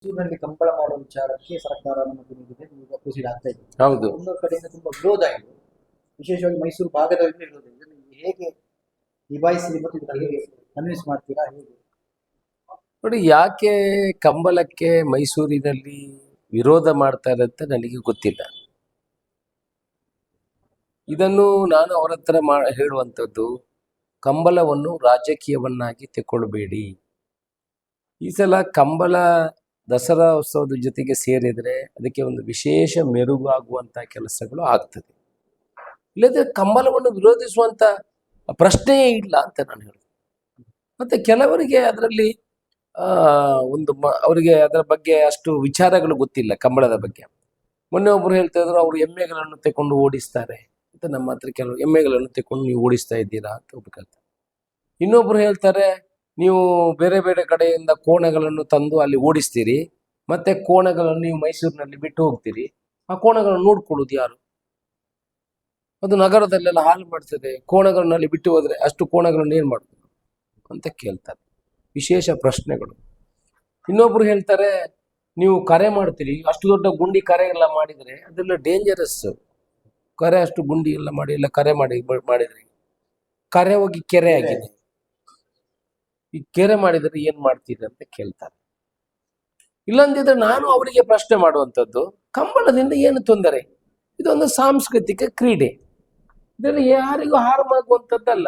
ಮೈಸೂರಿನಲ್ಲಿ ಕಂಬಳ ಮಾಡುವ ವಿಚಾರಕ್ಕೆ ಸರ್ಕಾರ ನಮಗೆ ನೀಡಿದೆ, ಈಗ ಪ್ರೊಸೀಡ್ ಆಗ್ತಾ ಇದೆ. ಹೌದು. ಒಂದು ಕಡೆಯಿಂದ ತುಂಬಾ ವಿರೋಧ ಇದೆ, ವಿಶೇಷವಾಗಿ ಮೈಸೂರು ಭಾಗದಲ್ಲಿ ವಿರೋಧ ಇದೆ. ಇದನ್ನು ಹೇಗೆ ನಿಭಾಯಿಸಿ ಮತ್ತು ಇದನ್ನು ಹೇಗೆ ಕನ್ವಿನ್ಸ್ ಮಾಡ್ತೀರಾ, ಹೇಗೆ? ನೋಡಿ, ಯಾಕೆ ಕಂಬಳಕ್ಕೆ ಮೈಸೂರಿನಲ್ಲಿ ವಿರೋಧ ಮಾಡ್ತಾರೆ ಅಂತ ನನಗೆ ಗೊತ್ತಿಲ್ಲ. ಇದನ್ನು ನಾನು ಅವರ ಹತ್ರ ಹೇಳುವಂಥದ್ದು, ಕಂಬಳವನ್ನು ರಾಜಕೀಯವನ್ನಾಗಿ ತೆಕ್ಕೊಳ್ಬೇಡಿ. ಈ ಸಲ ಕಂಬಳ ದಸರಾ ಉತ್ಸವದ ಜೊತೆಗೆ ಸೇರಿದರೆ ಅದಕ್ಕೆ ಒಂದು ವಿಶೇಷ ಮೆರುಗಾಗುವಂಥ ಕೆಲಸಗಳು ಆಗ್ತದೆ. ಇಲ್ಲದ್ರೆ ಕಂಬಳವನ್ನು ವಿರೋಧಿಸುವಂಥ ಪ್ರಶ್ನೆಯೇ ಇಲ್ಲ ಅಂತ ನಾನು ಹೇಳುದು. ಮತ್ತೆ ಕೆಲವರಿಗೆ ಅದರಲ್ಲಿ ಅವರಿಗೆ ಅದರ ಬಗ್ಗೆ ಅಷ್ಟು ವಿಚಾರಗಳು ಗೊತ್ತಿಲ್ಲ. ಕಂಬಳದ ಬಗ್ಗೆ ಮೊನ್ನೆ ಒಬ್ರು ಹೇಳ್ತಾ ಇದ್ರು, ಅವರು ಎಮ್ಮೆಗಳನ್ನು ತೆಕೊಂಡು ಓಡಿಸ್ತಾರೆ ಅಂತ. ನಮ್ಮ ಹತ್ರ ಕೆಲವು ಎಮ್ಮೆಗಳನ್ನು ತೆಕೊಂಡು ನೀವು ಓಡಿಸ್ತಾ ಇದ್ದೀರಾ ಅಂತ ಒಬ್ರು ಕೇಳ್ತಾರೆ. ಇನ್ನೊಬ್ರು ಹೇಳ್ತಾರೆ, ನೀವು ಬೇರೆ ಬೇರೆ ಕಡೆಯಿಂದ ಕೋಣಗಳನ್ನು ತಂದು ಅಲ್ಲಿ ಓಡಿಸ್ತೀರಿ, ಮತ್ತೆ ಕೋಣಗಳನ್ನು ನೀವು ಮೈಸೂರಿನಲ್ಲಿ ಬಿಟ್ಟು ಹೋಗ್ತೀರಿ. ಆ ಕೋಣಗಳನ್ನು ನೋಡ್ಕೊಳ್ಳೋದು ಯಾರು? ಅದು ನಗರದಲ್ಲೆಲ್ಲ ಹಾಳು ಮಾಡ್ತದೆ. ಕೋಣಗಳಲ್ಲಿ ಬಿಟ್ಟು ಹೋದ್ರೆ ಅಷ್ಟು ಕೋಣಗಳನ್ನು ಏನ್ ಮಾಡ್ತದೆ ಅಂತ ಕೇಳ್ತಾರೆ. ವಿಶೇಷ ಪ್ರಶ್ನೆಗಳು. ಇನ್ನೊಬ್ರು ಹೇಳ್ತಾರೆ, ನೀವು ಕರೆ ಮಾಡ್ತೀರಿ, ಅಷ್ಟು ದೊಡ್ಡ ಗುಂಡಿ ಕರೆ ಎಲ್ಲ ಮಾಡಿದ್ರೆ ಅದೆಲ್ಲ ಡೇಂಜರಸ್. ಕರೆ ಅಷ್ಟು ಗುಂಡಿ ಎಲ್ಲ ಮಾಡಿ ಎಲ್ಲ ಕರೆ ಮಾಡಿದ್ರೆ ಕರೆ ಹೋಗಿ ಕೆರೆ ಆಗಿದೆ. ಈ ಕೆರೆ ಮಾಡಿದ್ರೆ ಏನ್ ಮಾಡ್ತೀರಿ ಅಂತ ಕೇಳ್ತಾರೆ. ಇಲ್ಲಂದಿದ್ರೆ ನಾನು ಅವರಿಗೆ ಪ್ರಶ್ನೆ ಮಾಡುವಂಥದ್ದು, ಕಂಬಳದಿಂದ ಏನು ತೊಂದರೆ? ಇದೊಂದು ಸಾಂಸ್ಕೃತಿಕ ಕ್ರೀಡೆ, ಇದರಲ್ಲಿ ಯಾರಿಗೂ ಹಾರಮಾಗುವಂಥದ್ದಲ್ಲ.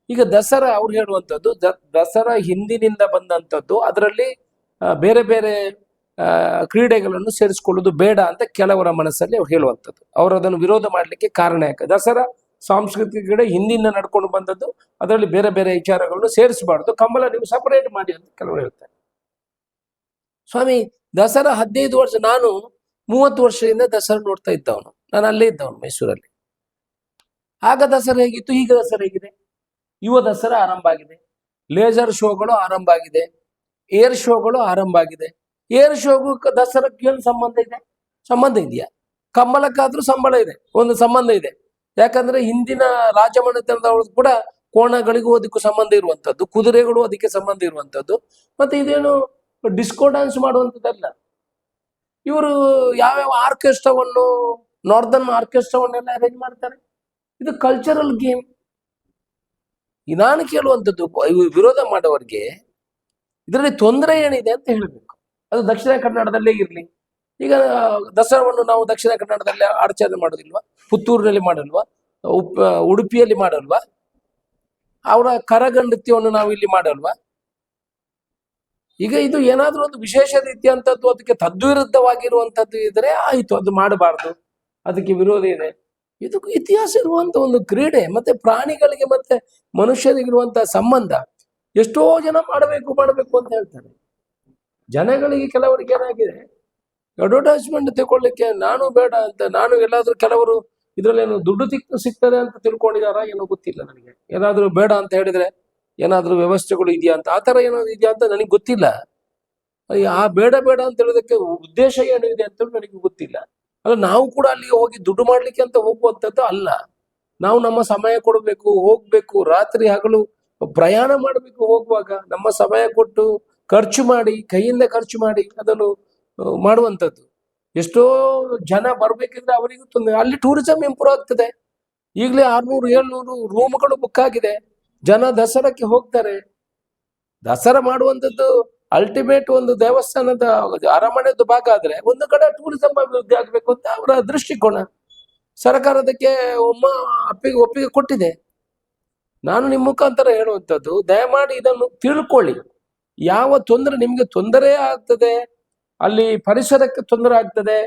ಈಗ ದಸರಾ ಅವ್ರು ಹೇಳುವಂಥದ್ದು, ದಸರಾ ಹಿಂದಿನಿಂದ ಬಂದಂಥದ್ದು, ಅದರಲ್ಲಿ ಬೇರೆ ಬೇರೆ ಕ್ರೀಡೆಗಳನ್ನು ಸೇರಿಸ್ಕೊಳ್ಳೋದು ಬೇಡ ಅಂತ ಕೆಲವರ ಮನಸ್ಸಲ್ಲಿ ಅವ್ರು ಹೇಳುವಂಥದ್ದು. ಅವರು ಅದನ್ನು ವಿರೋಧ ಮಾಡಲಿಕ್ಕೆ ಕಾರಣ ಯಾಕೆ? ದಸರಾ ಸಾಂಸ್ಕೃತಿಕ ಕ್ರೀಡೆ ಹಿಂದಿನ ನಡ್ಕೊಂಡು ಬಂದದ್ದು, ಅದರಲ್ಲಿ ಬೇರೆ ಬೇರೆ ವಿಚಾರಗಳನ್ನು ಸೇರಿಸಬಾರ್ದು, ಕಂಬಳ ನೀವು ಸಪರೇಟ್ ಮಾಡಿ ಅಂತ ಕೆಲವರು ಹೇಳ್ತಾರೆ. ಸ್ವಾಮಿ, ದಸರಾ 15 ವರ್ಷ, ನಾನು 30 ವರ್ಷದಿಂದ ದಸರಾ ನೋಡ್ತಾ ಇದ್ದವನು. ನಾನು ಅಲ್ಲೇ ಇದ್ದವನು ಮೈಸೂರಲ್ಲಿ. ಆಗ ದಸರಾ ಹೇಗಿತ್ತು, ಈಗ ದಸರಾ ಹೇಗಿದೆ? ಯುವ ದಸರಾ ಆರಂಭ ಆಗಿದೆ, ಲೇಸರ್ ಶೋಗಳು ಆರಂಭ ಆಗಿದೆ, ಏರ್ ಶೋಗಳು ಆರಂಭ ಆಗಿದೆ. ಏರ್ ಶೋಗೂ ದಸರಾಕ್ಕೆ ಏನು ಸಂಬಂಧ ಇದೆ? ಸಂಬಂಧ ಇದೆಯಾ? ಕಂಬಳಕ್ಕಾದ್ರೂ ಒಂದು ಸಂಬಂಧ ಇದೆ. ಯಾಕಂದ್ರೆ ಹಿಂದಿನ ರಾಜಮನೆತನದವರು ಕೂಡ ಕೋಣಗಳಿಗೂ ಅದಕ್ಕೂ ಸಂಬಂಧ ಇರುವಂತದ್ದು, ಕುದುರೆಗಳು ಅದಕ್ಕೆ ಸಂಬಂಧ ಇರುವಂತದ್ದು. ಮತ್ತೆ ಇದೇನು ಡಿಸ್ಕೋ ಡ್ಯಾನ್ಸ್ ಮಾಡುವಂಥದ್ದಲ್ಲ. ಇವರು ಯಾವ್ಯಾವ ಆರ್ಕೆಸ್ಟ್ರಾವನ್ನು, ನಾರ್ದರ್ನ್ ಆರ್ಕೆಸ್ಟ್ರಾವನ್ನೆಲ್ಲ ಅರೇಂಜ್ ಮಾಡ್ತಾರೆ. ಇದು ಕಲ್ಚರಲ್ ಗೇಮ್. ನಾನು ಕೇಳುವಂಥದ್ದು, ವಿರೋಧ ಮಾಡೋರಿಗೆ ಇದರಲ್ಲಿ ತೊಂದರೆ ಏನಿದೆ ಅಂತ ಹೇಳಬೇಕು. ಅದು ದಕ್ಷಿಣ ಕನ್ನಡದಲ್ಲೇ ಇರಲಿ. ಈಗ ದಸರಾವನ್ನು ನಾವು ದಕ್ಷಿಣ ಕನ್ನಡದಲ್ಲಿ ಆಚರಣೆ ಮಾಡೋದಿಲ್ವಾ? ಪುತ್ತೂರಿನಲ್ಲಿ ಮಾಡಲ್ವಾ? ಉಡುಪಿಯಲ್ಲಿ ಮಾಡಲ್ವಾ? ಅವರ ಕರಗ ನೃತ್ಯವನ್ನು ನಾವು ಇಲ್ಲಿ ಮಾಡಲ್ವಾ? ಈಗ ಇದು ಏನಾದ್ರೂ ಒಂದು ವಿಶೇಷ ರೀತಿಯಂಥದ್ದು, ಅದಕ್ಕೆ ತದ್ವಿರುದ್ಧವಾಗಿರುವಂಥದ್ದು ಇದ್ರೆ ಆಯ್ತು, ಅದು ಮಾಡಬಾರ್ದು, ಅದಕ್ಕೆ ವಿರೋಧ ಇದೆ. ಇದು ಇತಿಹಾಸ ಇರುವಂತ ಒಂದು ಕ್ರೀಡೆ. ಮತ್ತೆ ಪ್ರಾಣಿಗಳಿಗೆ ಮತ್ತೆ ಮನುಷ್ಯರಿಗಿರುವಂತಹ ಸಂಬಂಧ ಎಷ್ಟೋ ಜನ ಮಾಡಬೇಕು ಅಂತ ಹೇಳ್ತಾರೆ. ಜನಗಳಿಗೆ ಕೆಲವರಿಗೆ ಏನಾಗಿದೆ, ಅಡ್ವರ್ಟೈಸ್ಮೆಂಟ್ ತಗೊಳ್ಳಿಕ್ಕೆ ನಾನು ಬೇಡ ಅಂತ, ನಾನು ಎಲ್ಲಾದ್ರೂ ಕೆಲವರು ಇದ್ರಲ್ಲೇನು ದುಡ್ಡು ಸಿಗ್ತದೆ ಅಂತ ತಿಳ್ಕೊಂಡಿದಾರ ಏನೋ ಗೊತ್ತಿಲ್ಲ ನನಗೆ. ಏನಾದ್ರೂ ಬೇಡ ಅಂತ ಹೇಳಿದ್ರೆ ಏನಾದ್ರೂ ವ್ಯವಸ್ಥೆಗಳು ಇದೆಯಾ ಅಂತ, ಆ ತರ ಏನಾದ್ರು ಇದೆಯಾ ಅಂತ ನನಗೆ ಗೊತ್ತಿಲ್ಲ. ಆ ಬೇಡ ಅಂತ ಹೇಳೋದಕ್ಕೆ ಉದ್ದೇಶ ಏನಿದೆ ಅಂತ ನನಗೆ ಗೊತ್ತಿಲ್ಲ. ಅಲ್ಲ, ನಾವು ಕೂಡ ಅಲ್ಲಿಗೆ ಹೋಗಿ ದುಡ್ಡು ಮಾಡ್ಲಿಕ್ಕೆ ಅಂತ ಹೋಗುವಂಥದ್ದು ಅಲ್ಲ. ನಾವು ನಮ್ಮ ಸಮಯ ಕೊಡಬೇಕು, ಹೋಗ್ಬೇಕು, ರಾತ್ರಿ ಹಗಲು ಪ್ರಯಾಣ ಮಾಡಬೇಕು. ಹೋಗುವಾಗ ನಮ್ಮ ಸಮಯ ಕೊಟ್ಟು ಖರ್ಚು ಮಾಡಿ, ಕೈಯಿಂದ ಖರ್ಚು ಮಾಡಿ ಅದನ್ನು ಮಾಡುವಂಥದ್ದು. ಎಷ್ಟೋ ಜನ ಬರ್ಬೇಕಿದ್ರೆ ಅವರಿಗೂ ತೊಂದರೆ. ಅಲ್ಲಿ ಟೂರಿಸಂ ಇಂಪ್ರೂವ್ ಆಗ್ತದೆ. ಈಗಲೇ 600-700 ರೂಮ್ಗಳು ಬುಕ್ ಆಗಿದೆ. ಜನ ದಸರಾಕ್ಕೆ ಹೋಗ್ತಾರೆ. ದಸರಾ ಮಾಡುವಂಥದ್ದು ಅಲ್ಟಿಮೇಟ್ ಒಂದು ದೇವಸ್ಥಾನದ ಅರಮನೆದು ಭಾಗ ಆದ್ರೆ ಒಂದು ಕಡೆ ಟೂರಿಸಂ ಅಭಿವೃದ್ಧಿ ಆಗ್ಬೇಕು ಅಂತ ಅವರ ದೃಷ್ಟಿಕೋನ. ಸರ್ಕಾರದಕ್ಕೆ ಒಪ್ಪಿಗೆ ಕೊಟ್ಟಿದೆ. ನಾನು ನಿಮ್ಮ ಮುಖಾಂತರ ಹೇಳುವಂಥದ್ದು, ದಯಮಾಡಿ ಇದನ್ನು ತಿಳ್ಕೊಳ್ಳಿ. ಯಾವ ತೊಂದರೆ ನಿಮ್ಗೆ ತೊಂದರೆ ಆಗ್ತದೆ, ಅಲ್ಲಿ ಪರಿಸರಕ್ಕೆ ತೊಂದರೆ ಆಗ್ತದೆ,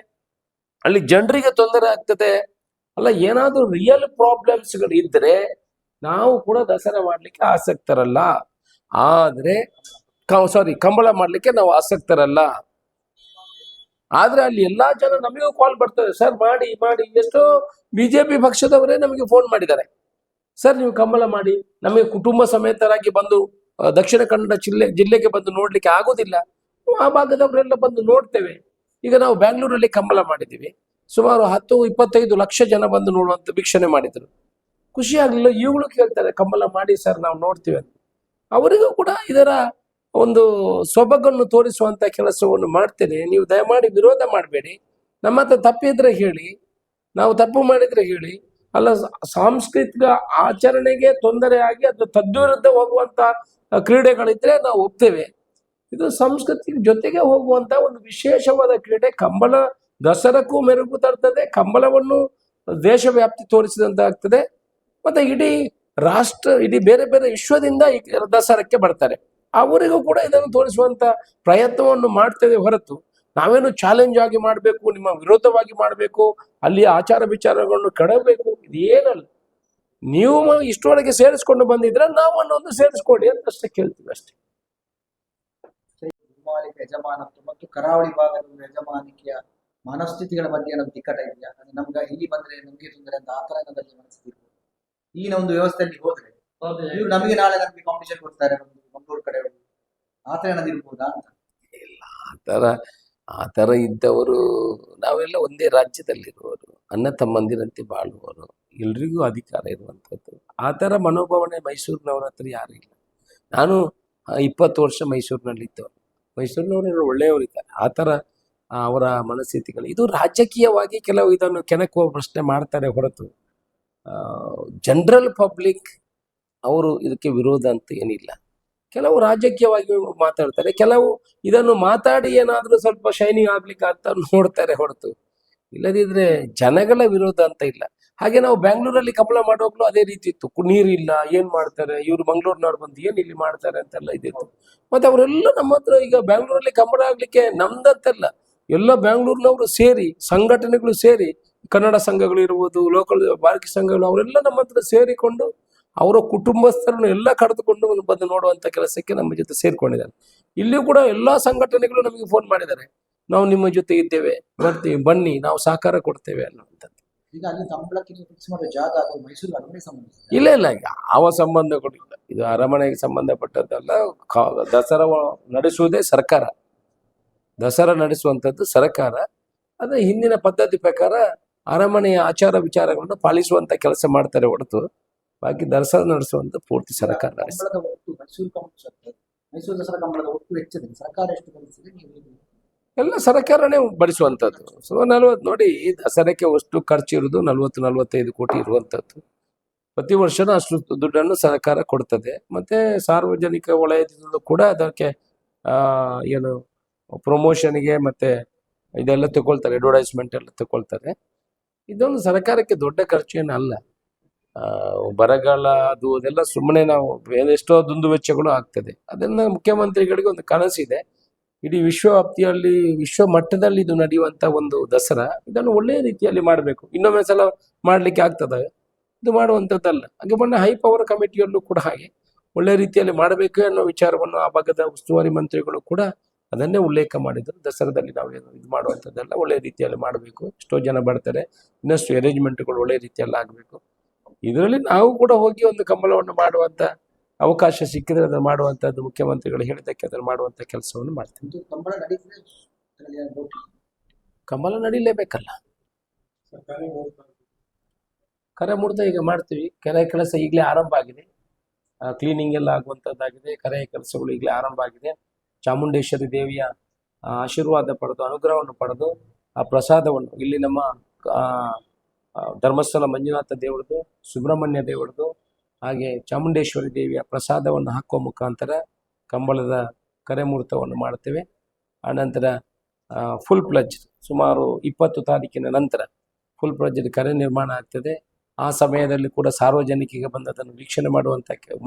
ಅಲ್ಲಿ ಜನರಿಗೆ ತೊಂದರೆ ಆಗ್ತದೆ ಅಲ್ಲ, ಏನಾದ್ರೂ ರಿಯಲ್ ಪ್ರಾಬ್ಲಮ್ಸ್ಗಳು ಇದ್ರೆ ನಾವು ಕೂಡ ದಸರಾ ಮಾಡ್ಲಿಕ್ಕೆ ಆಸಕ್ತರಲ್ಲ. ಆದ್ರೆ ಕಂಬಳ ಮಾಡ್ಲಿಕ್ಕೆ ನಾವು ಆಸಕ್ತರಲ್ಲ. ಆದ್ರೆ ಅಲ್ಲಿ ಎಲ್ಲಾ ಜನ ನಮಗೂ ಕಾಲ್ ಬರ್ತದೆ, ಸರ್ ಮಾಡಿ. ಎಷ್ಟೋ ಬಿಜೆಪಿ ಪಕ್ಷದವರೇ ನಮಗೆ ಫೋನ್ ಮಾಡಿದ್ದಾರೆ, ಸರ್ ನೀವು ಕಂಬಳ ಮಾಡಿ, ನಮಗೆ ಕುಟುಂಬ ಸಮೇತರಾಗಿ ಬಂದು ದಕ್ಷಿಣ ಕನ್ನಡ ಜಿಲ್ಲೆಗೆ ಬಂದು ನೋಡ್ಲಿಕ್ಕೆ ಆಗೋದಿಲ್ಲ, ಆ ಭಾಗದವರೆಲ್ಲ ಬಂದು ನೋಡ್ತೇವೆ. ಈಗ ನಾವು ಬ್ಯಾಂಗ್ಳೂರಲ್ಲಿ ಕಂಬಳ ಮಾಡಿದ್ದೀವಿ, ಸುಮಾರು 10-25 ಲಕ್ಷ ಜನ ಬಂದು ನೋಡುವಂತ ವೀಕ್ಷಣೆ ಮಾಡಿದ್ರು. ಖುಷಿ ಆಗ್ಲಿಲ್ಲ. ಇವುಗಳು ಕೇಳ್ತಾರೆ, ಕಂಬಳ ಮಾಡಿ ಸರ್ ನಾವು ನೋಡ್ತೀವಿ ಅಂತ. ಅವರಿಗೂ ಕೂಡ ಇದರ ಒಂದು ಸೊಬಗನ್ನು ತೋರಿಸುವಂತ ಕೆಲಸವನ್ನು ಮಾಡ್ತೇನೆ. ನೀವು ದಯಮಾಡಿ ವಿರೋಧ ಮಾಡಬೇಡಿ. ನಮ್ಮ ಹತ್ರ ತಪ್ಪಿದ್ರೆ ಹೇಳಿ, ನಾವು ತಪ್ಪು ಮಾಡಿದ್ರೆ ಹೇಳಿ. ಅಲ್ಲ, ಸಾಂಸ್ಕೃತಿಕ ಆಚರಣೆಗೆ ತೊಂದರೆ ಆಗಿ ಅದು ತದ್ವಿರುದ್ಧ ಹೋಗುವಂತ ಕ್ರೀಡೆಗಳಿದ್ರೆ ನಾವು ಒಪ್ತೇವೆ. ಇದು ಸಂಸ್ಕೃತಿ ಜೊತೆಗೆ ಹೋಗುವಂತ ಒಂದು ವಿಶೇಷವಾದ ಕ್ರೀಡೆ. ಕಂಬಳ ದಸರಕ್ಕೂ ಮೆರುಗು ತರ್ತದೆ, ಕಂಬಳವನ್ನು ದೇಶವ್ಯಾಪ್ತಿ ತೋರಿಸಿದಂತಾಗ್ತದೆ. ಮತ್ತೆ ಇಡೀ ಇಡೀ ಬೇರೆ ಬೇರೆ ವಿಶ್ವದಿಂದ ಈ ದಸರಕ್ಕೆ ಬರ್ತಾರೆ. ಅವರಿಗೂ ಕೂಡ ಇದನ್ನು ತೋರಿಸುವಂತ ಪ್ರಯತ್ನವನ್ನು ಮಾಡ್ತೇವೆ ಹೊರತು ನಾವೇನು ಚಾಲೆಂಜ್ ಆಗಿ ಮಾಡಬೇಕು, ನಿಮ್ಮ ವಿರೋಧವಾಗಿ ಮಾಡಬೇಕು, ಅಲ್ಲಿಯ ಆಚಾರ ವಿಚಾರಗಳನ್ನು ಕೆಡಬೇಕು, ಇದು ಏನಲ್ಲ. ನೀವು ಇಷ್ಟೊಳಗೆ ಸೇರಿಸ್ಕೊಂಡು ಬಂದಿದ್ರೆ ನಾವು ಅನ್ನೊಂದು ಸೇರಿಸ್ಕೊಡಿ ಅಂತ ಅಷ್ಟೇ ಕೇಳ್ತೀವಿ ಅಷ್ಟೇ. ಭೂಮಾಲಿಕ ಯಜಮಾನತ್ವ ಮತ್ತು ಕರಾವಳಿ ಭಾಗದ ಯಜಮಾನಿಕೆಯ ಮನಸ್ಥಿತಿಗಳ ಬಗ್ಗೆ ನಮ್ಗೆ ತಿಕ್ಕಟ ಇದೆಯಾ? ಅದು ನಮ್ಗೆ ಇಲ್ಲಿ ಬಂದ್ರೆ ನಮ್ಗೆ ತೊಂದರೆ ಅಂತ ಆತರ ಏನಾದಲ್ಲಿ ಮನಸ್ಥಿತಿ ಇರ್ಬೋದು. ಈಗಿನ ಒಂದು ವ್ಯವಸ್ಥೆಯಲ್ಲಿ ಹೋದ್ರೆ ಇವ್ರು ನಮಗೆ ನಾಳೆ ನಮ್ಗೆ ಕಾಂಪಿಟೇಷನ್ ಕೊಡ್ತಾರೆ ಮಂಗಳೂರು ಕಡೆ, ಆತರ ಏನಾದ್ರು ಇರ್ಬೋದಾ ಅಂತ? ಇಲ್ಲ, ಆ ಥರ ಇದ್ದವರು ನಾವೆಲ್ಲ ಒಂದೇ ರಾಜ್ಯದಲ್ಲಿರುವವರು, ಅಣ್ಣ ತಮ್ಮಂದಿರಂತೆ ಬಾಳುವವರು, ಎಲ್ರಿಗೂ ಅಧಿಕಾರ ಇರುವಂಥದ್ದು. ಆ ಥರ ಮನೋಭಾವನೆ ಮೈಸೂರಿನವ್ರ ಹತ್ರ ಯಾರು ಇಲ್ಲ. ನಾನು 20 ವರ್ಷ ಮೈಸೂರಿನಲ್ಲಿದ್ದವರು, ಮೈಸೂರಿನವರು ಒಳ್ಳೆಯವರಿದ್ದಾರೆ. ಆ ಥರ ಅವರ ಮನಸ್ಥಿತಿಗಳು. ಇದು ರಾಜಕೀಯವಾಗಿ ಕೆಲವು ಇದನ್ನು ಕೆಣಕುವ ಪ್ರಶ್ನೆ ಮಾಡ್ತಾರೆ ಹೊರತು ಜನರಲ್ ಪಬ್ಲಿಕ್ ಅವರು ಇದಕ್ಕೆ ವಿರೋಧ ಅಂತ ಏನಿಲ್ಲ. ಕೆಲವು ರಾಜಕೀಯವಾಗಿ ಮಾತಾಡ್ತಾರೆ, ಕೆಲವು ಇದನ್ನು ಮಾತಾಡಿ ಏನಾದರೂ ಸ್ವಲ್ಪ ಶೈನಿಂಗ್ ಆಗ್ಲಿಕ್ಕೆ ಅಂತ ನೋಡ್ತಾರೆ ಹೊರತು ಇಲ್ಲದಿದ್ರೆ ಜನಗಳ ವಿರೋಧ ಅಂತ ಇಲ್ಲ. ಹಾಗೆ ನಾವು ಬ್ಯಾಂಗ್ಳೂರಲ್ಲಿ ಕಂಬಳ ಮಾಡುವಾಗಲೂ ಅದೇ ರೀತಿ ಇತ್ತು. ನೀರಿಲ್ಲ, ಏನ್ ಮಾಡ್ತಾರೆ ಇವ್ರು, ಮಂಗ್ಳೂರ್ನವ್ರು ಬಂದು ಏನ್ ಇಲ್ಲಿ ಮಾಡ್ತಾರೆ ಅಂತೆಲ್ಲ ಇದಿತ್ತು. ಮತ್ತೆ ಅವರೆಲ್ಲ ನಮ್ಮ ಹತ್ರ ಈಗ ಬ್ಯಾಂಗ್ಳೂರಲ್ಲಿ ಕಂಬಳ ಆಗ್ಲಿಕ್ಕೆ ನಮ್ದಂತೆಲ್ಲ ಎಲ್ಲ ಬ್ಯಾಂಗ್ಳೂರ್ನವರು ಸೇರಿ, ಸಂಘಟನೆಗಳು ಸೇರಿ, ಕನ್ನಡ ಸಂಘಗಳು ಇರ್ಬೋದು, ಲೋಕಲ್ ಬಾರ್ಕಿ ಸಂಘಗಳು, ಅವರೆಲ್ಲ ನಮ್ಮ ಹತ್ರ ಸೇರಿಕೊಂಡು ಅವರ ಕುಟುಂಬಸ್ಥರನ್ನು ಎಲ್ಲ ಕರೆದುಕೊಂಡು ಬಂದು ನೋಡುವಂತ ಕೆಲಸಕ್ಕೆ ನಮ್ಮ ಜೊತೆ ಸೇರ್ಕೊಂಡಿದ್ದಾರೆ. ಇಲ್ಲಿಯೂ ಕೂಡ ಎಲ್ಲಾ ಸಂಘಟನೆಗಳು ನಮಗೆ ಫೋನ್ ಮಾಡಿದ್ದಾರೆ, ನಾವು ನಿಮ್ಮ ಜೊತೆ ಇದ್ದೇವೆ, ಬರ್ತೀವಿ, ಬನ್ನಿ, ನಾವು ಸಹಕಾರ ಕೊಡ್ತೇವೆ ಅನ್ನುವಂಥದ್ದು. ಈಗ ಅಲ್ಲಿ ಕಂಬಳಕ್ಕೆ ಫಿಕ್ಸ್ ಮಾಡೋ ಜಾಗ ಅದು ಮೈಸೂರು ಅರಮನೆ ಸಂಬಂಧ? ಇಲ್ಲ, ಯಾವ ಸಂಬಂಧಗಳು ಇಲ್ಲ. ಇದು ಅರಮನೆಗೆ ಸಂಬಂಧಪಟ್ಟದ್ದಲ್ಲ. ದಸರಾ ನಡೆಸುವುದೇ ಸರ್ಕಾರ, ದಸರಾ ನಡೆಸುವಂಥದ್ದು ಸರ್ಕಾರ. ಅದೇ ಹಿಂದಿನ ಪದ್ಧತಿ ಪ್ರಕಾರ ಅರಮನೆಯ ಆಚಾರ ವಿಚಾರಗಳನ್ನು ಪಾಲಿಸುವಂತ ಕೆಲಸ ಮಾಡ್ತಾರೆ ಹೊರತು ಬಾಕಿ ದಸರಾ ನಡೆಸುವಂತ ಪೂರ್ತಿ ಸರ್ಕಾರ ನಡೆಸ್ತದೆ. ಕಂಬಳದ ಒಟ್ಟು ಮೈಸೂರು ದಸರಾ ಕಂಬಳದ ಒಟ್ಟು ವೆಚ್ಚದಲ್ಲಿ ಸರ್ಕಾರ ಎಷ್ಟು ಭರಿಸಿದೆ? ಎಲ್ಲ ಸರ್ಕಾರನೇ ಭರಿಸುವಂಥದ್ದು. ಸೊ 40 ನೋಡಿ, ದಸರಾಕ್ಕೆ ಅಷ್ಟು ಖರ್ಚು ಇರುವುದು 40-45 ಕೋಟಿ ಇರುವಂಥದ್ದು. ಪ್ರತಿ ವರ್ಷನೂ ಅಷ್ಟು ದುಡ್ಡನ್ನು ಸರ್ಕಾರ ಕೊಡ್ತದೆ. ಮತ್ತೆ ಸಾರ್ವಜನಿಕ ವಲಯದಿಂದ ಕೂಡ ಅದಕ್ಕೆ ಏನು ಪ್ರಮೋಷನ್ಗೆ ಮತ್ತೆ ಇದೆಲ್ಲ ತಗೊಳ್ತಾರೆ, ಅಡ್ವರ್ಟೈಸ್ಮೆಂಟ್ ಎಲ್ಲ ತಗೊಳ್ತಾರೆ. ಇದೊಂದು ಸರ್ಕಾರಕ್ಕೆ ದೊಡ್ಡ ಖರ್ಚು ಏನಲ್ಲ. ಬರಗಾಲ ಅದು ಅದೆಲ್ಲ ಸುಮ್ಮನೆ ನಾವು ಎಷ್ಟೋ ದುಂದು ವೆಚ್ಚಗಳು ಆಗ್ತದೆ. ಅದನ್ನ ಮುಖ್ಯಮಂತ್ರಿಗಳಿಗೆ ಒಂದು ಕನಸಿದೆ, ಇಡೀ ವಿಶ್ವವ್ಯಾಪ್ತಿಯಲ್ಲಿ ವಿಶ್ವ ಮಟ್ಟದಲ್ಲಿ ಇದು ನಡೆಯುವಂತ ಒಂದು ದಸರಾ, ಇದನ್ನು ಒಳ್ಳೆಯ ರೀತಿಯಲ್ಲಿ ಮಾಡಬೇಕು. ಇನ್ನೊಮ್ಮೆ ಸಲ ಮಾಡ್ಲಿಕ್ಕೆ ಆಗ್ತದೆ, ಇದು ಮಾಡುವಂಥದ್ದಲ್ಲ. ಹಾಗೆ ಮೊನ್ನೆ ಹೈ ಪವರ್ ಕಮಿಟಿಯಲ್ಲೂ ಕೂಡ ಹಾಗೆ ಒಳ್ಳೆ ರೀತಿಯಲ್ಲಿ ಮಾಡಬೇಕು ಅನ್ನೋ ವಿಚಾರವನ್ನು ಆ ಭಾಗದ ಉಸ್ತುವಾರಿ ಮಂತ್ರಿಗಳು ಕೂಡ ಅದನ್ನೇ ಉಲ್ಲೇಖ ಮಾಡಿದ್ರು. ದಸರಾದಲ್ಲಿ ನಾವು ಇದು ಮಾಡುವಂಥದ್ದೆಲ್ಲ ಒಳ್ಳೆ ರೀತಿಯಲ್ಲಿ ಮಾಡಬೇಕು, ಎಷ್ಟೋ ಜನ ಬರ್ತಾರೆ, ಇನ್ನಷ್ಟು ಅರೇಂಜ್ಮೆಂಟ್ಗಳು ಒಳ್ಳೆ ರೀತಿಯಲ್ಲಿ ಆಗಬೇಕು. ಇದರಲ್ಲಿ ನಾವು ಕೂಡ ಹೋಗಿ ಒಂದು ಕಂಬಳವನ್ನು ಮಾಡುವಂತ ಅವಕಾಶ ಸಿಕ್ಕಿದ್ರೆ ಅದನ್ನು ಮಾಡುವಂತದ್ದು, ಮುಖ್ಯಮಂತ್ರಿಗಳು ಹೇಳಿದ್ದಕ್ಕೆ ಅದನ್ನು ಮಾಡುವಂತ ಕೆಲಸವನ್ನು ಮಾಡ್ತೀವಿ. ಕಂಬಳ ನಡೀಲೇಬೇಕಲ್ಲ, ಕರೆ ಮುಹೂರ್ತ ಈಗ ಮಾಡ್ತೀವಿ. ಕೆರೆ ಕೆಲಸ ಈಗಲೇ ಆರಂಭ ಆಗಿದೆ, ಕ್ಲೀನಿಂಗ್ ಎಲ್ಲ ಆಗುವಂಥದ್ದಾಗಿದೆ. ಕರೆಯ ಕೆಲಸಗಳು ಈಗಲೇ ಆರಂಭ ಆಗಿದೆ. ಚಾಮುಂಡೇಶ್ವರಿ ದೇವಿಯ ಆಶೀರ್ವಾದ ಪಡೆದು, ಅನುಗ್ರಹವನ್ನು ಪಡೆದು, ಆ ಪ್ರಸಾದವನ್ನು ಇಲ್ಲಿ ನಮ್ಮ ಧರ್ಮಸ್ಥಳ ಮಂಜುನಾಥ ದೇವರದು, ಸುಬ್ರಹ್ಮಣ್ಯ ದೇವರದು, ಹಾಗೆ ಚಾಮುಂಡೇಶ್ವರಿ ದೇವಿಯ ಪ್ರಸಾದವನ್ನು ಹಾಕುವ ಮುಖಾಂತರ ಕಂಬಳದ ಕರೆ ಮುಹೂರ್ತವನ್ನು ಮಾಡ್ತೇವೆ. ಆನಂತರ ಫುಲ್ ಪ್ಲಜ್ ಸುಮಾರು 20 ತಾರೀಕಿನ ನಂತರ ಫುಲ್ ಪ್ಲಜ್ ಕರೆ ನಿರ್ಮಾಣ ಆಗ್ತದೆ. ಆ ಸಮಯದಲ್ಲಿ ಕೂಡ ಸಾರ್ವಜನಿಕರಿಗೆ ಬಂದು ಅದನ್ನು ವೀಕ್ಷಣೆ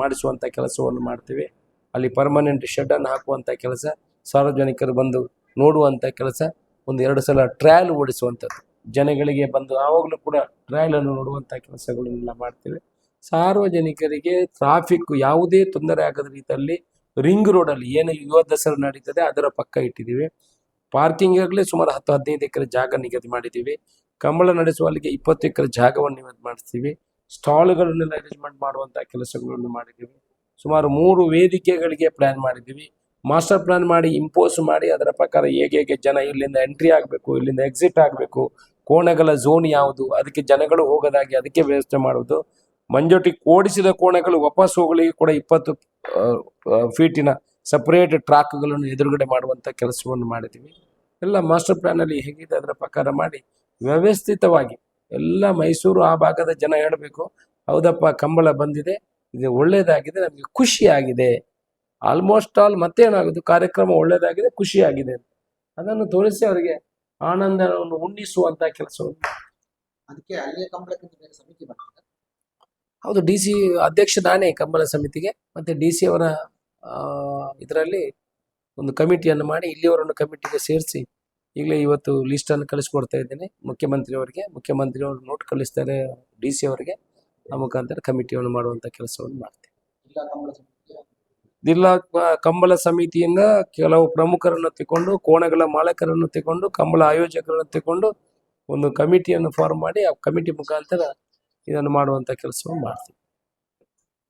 ಮಾಡಿಸುವಂಥ ಕೆಲಸವನ್ನು ಮಾಡ್ತೇವೆ. ಅಲ್ಲಿ ಪರ್ಮನೆಂಟ್ ಶೆಡ್ ಅನ್ನು ಹಾಕುವಂಥ ಕೆಲಸ, ಸಾರ್ವಜನಿಕರು ಬಂದು ನೋಡುವಂಥ ಕೆಲಸ, 1-2 ಸಲ ಟ್ರಯಲ್ ಓಡಿಸುವಂಥದ್ದು, ಜನಗಳಿಗೆ ಬಂದು ಆವಾಗಲೂ ಕೂಡ ಟ್ರಯಲ್ ಅನ್ನು ನೋಡುವಂಥ ಕೆಲಸಗಳನ್ನೆಲ್ಲ ಮಾಡ್ತೇವೆ. ಸಾರ್ವಜನಿಕರಿಗೆ ಟ್ರಾಫಿಕ್ ಯಾವುದೇ ತೊಂದರೆ ಆಗದ ರೀತಿಯಲ್ಲಿ ರಿಂಗ್ ರೋಡಲ್ಲಿ ಏನು ಯುವ ದಸರಾ ನಡೀತದೆ ಅದರ ಪಕ್ಕ ಇಟ್ಟಿದ್ದೀವಿ. ಪಾರ್ಕಿಂಗ್ ಆಗಲಿ ಸುಮಾರು 10-15 ಎಕರೆ ಜಾಗ ನಿಗದಿ ಮಾಡಿದ್ದೀವಿ. ಕಂಬಳ ನಡೆಸುವಲ್ಲಿಗೆ 20 ಎಕರೆ ಜಾಗವನ್ನು ನಿಗದಿ ಮಾಡಿಸ್ತೀವಿ. ಸ್ಟಾಲ್ಗಳನ್ನೆಲ್ಲ ಅರೇಂಜ್ಮೆಂಟ್ ಮಾಡುವಂಥ ಕೆಲಸಗಳನ್ನು ಮಾಡಿದ್ದೀವಿ. ಸುಮಾರು 3 ವೇದಿಕೆಗಳಿಗೆ ಪ್ಲಾನ್ ಮಾಡಿದ್ದೀವಿ. ಮಾಸ್ಟರ್ ಪ್ಲಾನ್ ಮಾಡಿ ಇಂಪೋಸ್ ಮಾಡಿ ಅದರ ಪ್ರಕಾರ ಹೇಗೆ ಜನ ಇಲ್ಲಿಂದ ಎಂಟ್ರಿ ಆಗಬೇಕು, ಇಲ್ಲಿಂದ ಎಕ್ಸಿಟ್ ಆಗಬೇಕು, ಕೋಣೆಗಳ ಝೋನ್ ಯಾವುದು, ಅದಕ್ಕೆ ಜನಗಳು ಹೋಗೋದಾಗಿ ಅದಕ್ಕೆ ವ್ಯವಸ್ಥೆ ಮಾಡುವುದು. ಮಂಜೊಟ್ಟಿ ಓಡಿಸಿದ ಕೋಣೆಗಳು ವಾಪಸ್ ಹೋಗಲಿಕ್ಕೆ ಕೂಡ 20 ಫೀಟಿನ ಸಪರೇಟ್ ಟ್ರಾಕ್ಗಳನ್ನು ಎದುರುಗಡೆ ಮಾಡುವಂಥ ಕೆಲಸವನ್ನು ಮಾಡಿದ್ದೀವಿ. ಎಲ್ಲ ಮಾಸ್ಟರ್ ಪ್ಲ್ಯಾನಲ್ಲಿ ಹೇಗಿದೆ ಅದರ ಪ್ರಕಾರ ಮಾಡಿ ವ್ಯವಸ್ಥಿತವಾಗಿ ಎಲ್ಲ ಮೈಸೂರು ಆ ಭಾಗದ ಜನ ಹೇಳಬೇಕು, ಹೌದಪ್ಪ ಕಂಬಳ ಬಂದಿದೆ, ಇದು ಒಳ್ಳೆಯದಾಗಿದೆ, ನಮಗೆ ಖುಷಿಯಾಗಿದೆ. ಆಲ್ಮೋಸ್ಟ್ ಆಲ್ ಮತ್ತೇನಾಗೋದು, ಕಾರ್ಯಕ್ರಮ ಒಳ್ಳೆಯದಾಗಿದೆ, ಖುಷಿಯಾಗಿದೆ, ಅದನ್ನು ತೋರಿಸಿ ಅವರಿಗೆ ಆನಂದವನ್ನು ಉಣ್ಣಿಸುವಂಥ ಕೆಲಸವನ್ನು. ಅದಕ್ಕೆ ಅಲ್ಲಿಯ ಕಂಬಳಕ್ಕಿಂತ ಬೇರೆ ಸಮಿತಿ ಮಾಡ್ತಾರೆ. ಹೌದು, ಡಿ ಸಿ ಅಧ್ಯಕ್ಷ ನಾನೇ ಕಂಬಳ ಸಮಿತಿಗೆ, ಮತ್ತು ಡಿ ಸಿ ಅವರ ಇದರಲ್ಲಿ ಒಂದು ಕಮಿಟಿಯನ್ನು ಮಾಡಿ ಇಲ್ಲಿಯವರನ್ನು ಕಮಿಟಿಗೆ ಸೇರಿಸಿ ಈಗಲೇ ಇವತ್ತು ಲಿಸ್ಟನ್ನು ಕಳಿಸ್ಕೊಡ್ತಾ ಇದ್ದೇನೆ ಮುಖ್ಯಮಂತ್ರಿಯವರಿಗೆ. ಮುಖ್ಯಮಂತ್ರಿಯವರು ನೋಟ್ ಕಳಿಸ್ತಾರೆ ಡಿ ಸಿ ಅವರಿಗೆ, ಆ ಮುಖಾಂತರ ಕಮಿಟಿಯನ್ನು ಮಾಡುವಂಥ ಕೆಲಸವನ್ನು ಮಾಡ್ತೀವಿ. ಜಿಲ್ಲಾ ಕಂಬಳ ಸಮಿತಿಯ ಜಿಲ್ಲಾ ಕಂಬಳ ಸಮಿತಿಯಿಂದ ಕೆಲವು ಪ್ರಮುಖರನ್ನು ತಗೊಂಡು, ಕೋಣಗಳ ಮಾಲಕರನ್ನು ತಗೊಂಡು, ಕಂಬಳ ಆಯೋಜಕರನ್ನು ತಗೊಂಡು ಒಂದು ಕಮಿಟಿಯನ್ನು ಫಾರ್ಮ್ ಮಾಡಿ ಆ ಕಮಿಟಿ ಮುಖಾಂತರ ಇದನ್ನು ಮಾಡುವಂಥ ಕೆಲಸವನ್ನು ಮಾಡ್ತೀವಿ.